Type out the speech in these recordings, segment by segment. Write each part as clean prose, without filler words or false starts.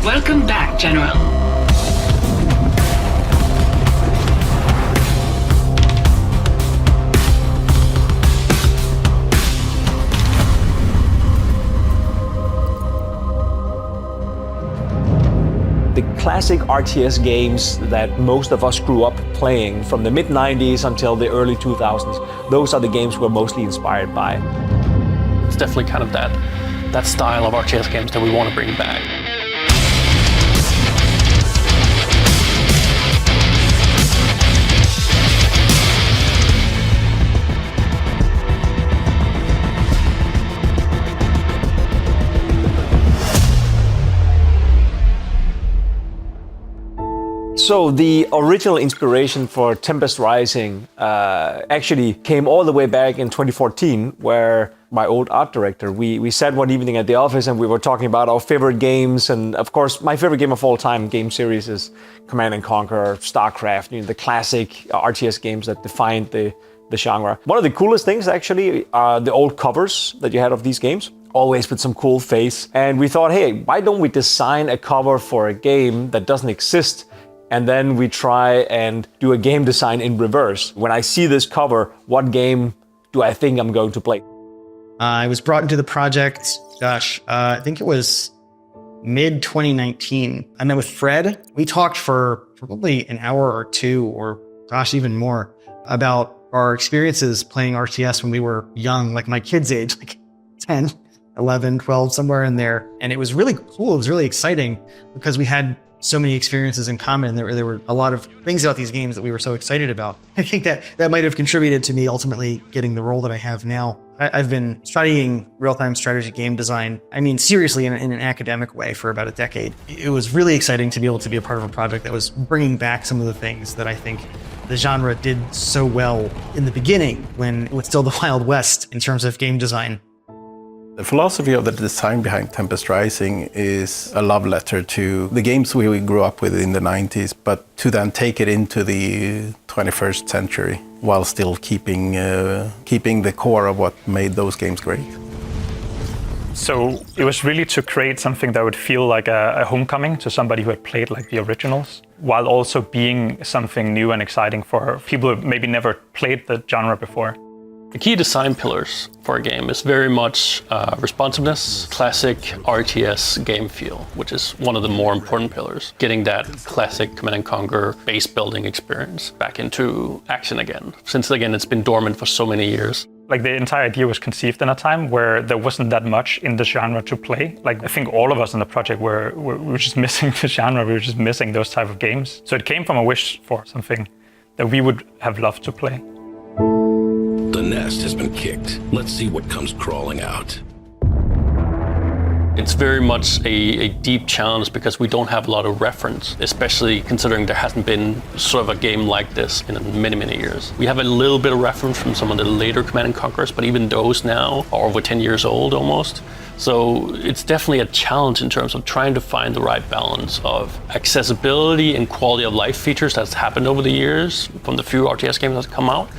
Welcome back, General. The classic RTS games that most of us grew up playing from the mid-90s until the early 2000s, those are the games we're mostly inspired by. It's definitely kind of that style of RTS games that we want to bring back. So the original inspiration for Tempest Rising actually came all the way back in 2014, where my old art director, we sat one evening at the office and we were talking about our favorite games. And of course, my favorite game of all time game series is Command & Conquer, StarCraft, the classic RTS games that defined the genre. One of the coolest things actually are the old covers that you had of these games, always with some cool face. And we thought, hey, why don't we design a cover for a game that doesn't exist? And then we try and do a game design in reverse. When I see this cover, what game do I think I'm going to play? I was brought into the project, I think it was mid-2019. I met with Fred. We talked for probably an hour or two, or even more, about our experiences playing RTS when we were young, like my kids' age, like 10, 11, 12, somewhere in there. And it was really cool. It was really exciting because we had so many experiences in common. There were a lot of things about these games that we were so excited about. I think that might have contributed to me ultimately getting the role that I have now. I've been studying real-time strategy game design, seriously in an academic way for about a decade. It was really exciting to be able to be a part of a project that was bringing back some of the things that I think the genre did so well in the beginning, when it was still the Wild West in terms of game design. The philosophy of the design behind Tempest Rising is a love letter to the games we grew up with in the 90s, but to then take it into the 21st century while still keeping the core of what made those games great. So it was really to create something that would feel like a homecoming to somebody who had played like the originals, while also being something new and exciting for people who maybe never played the genre before. The key design pillars for a game is very much responsiveness, classic RTS game feel, which is one of the more important pillars. Getting that classic Command & Conquer base building experience back into action again, since again it's been dormant for so many years. Like the entire idea was conceived in a time where there wasn't that much in the genre to play. Like I think all of us in the project were just missing the genre, we were just missing those type of games. So it came from a wish for something that we would have loved to play. The nest has been kicked. Let's see what comes crawling out. It's very much a deep challenge because we don't have a lot of reference, especially considering there hasn't been sort of a game like this in many, many years. We have a little bit of reference from some of the later Command & Conquers, but even those now are over 10 years old almost. So it's definitely a challenge in terms of trying to find the right balance of accessibility and quality of life features that's happened over the years from the few RTS games that have come out,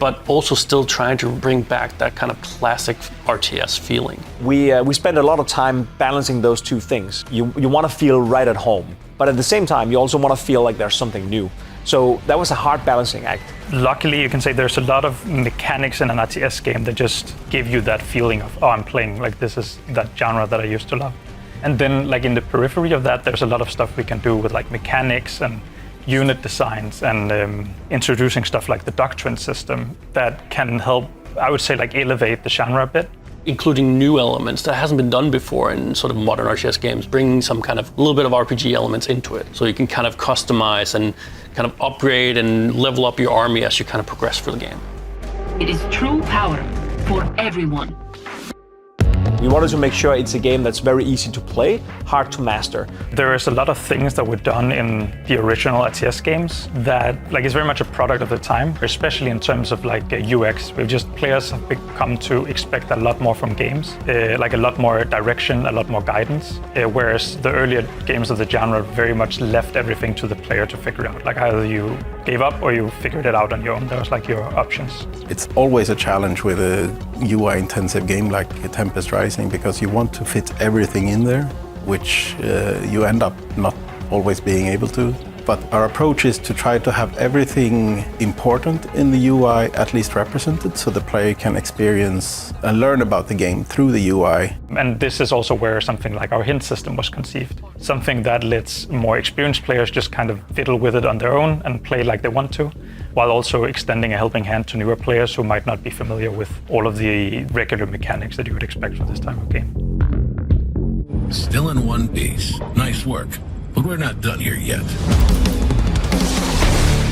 but also still trying to bring back that kind of classic RTS feeling. We spend a lot of time balancing those two things. You want to feel right at home, but at the same time, you also want to feel like there's something new. So that was a hard balancing act. Luckily, you can say there's a lot of mechanics in an RTS game that just give you that feeling of, oh, I'm playing, like this is that genre that I used to love. And then like in the periphery of that, there's a lot of stuff we can do with like mechanics and unit designs and introducing stuff like the doctrine system that can help, I would say, like elevate the genre a bit. Including new elements that hasn't been done before in sort of modern RTS games, bringing some kind of little bit of RPG elements into it. So you can kind of customize and kind of upgrade and level up your army as you kind of progress through the game. It is true power for everyone. We wanted to make sure it's a game that's very easy to play, hard to master. There is a lot of things that were done in the original RTS games that like is very much a product of the time, especially in terms of like UX. Players have come to expect a lot more from games, like a lot more direction, a lot more guidance, whereas the earlier games of the genre very much left everything to the player to figure out. Like either you gave up or you figured it out on your own. That was like your options. It's always a challenge with a UI-intensive game like Tempest Rising, because you want to fit everything in there, which you end up not always being able to. But our approach is to try to have everything important in the UI at least represented, so the player can experience and learn about the game through the UI. And this is also where something like our hint system was conceived. Something that lets more experienced players just kind of fiddle with it on their own and play like they want to, while also extending a helping hand to newer players who might not be familiar with all of the regular mechanics that you would expect from this type of game. Still in one piece. Nice work. But we're not done here yet.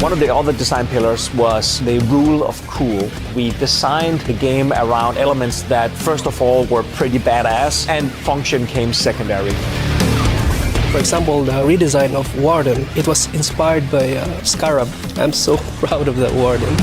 One of the other design pillars was the rule of cool. We designed the game around elements that, first of all, were pretty badass, and function came secondary. For example, the redesign of Warden, it was inspired by Scarab. I'm so proud of that Warden.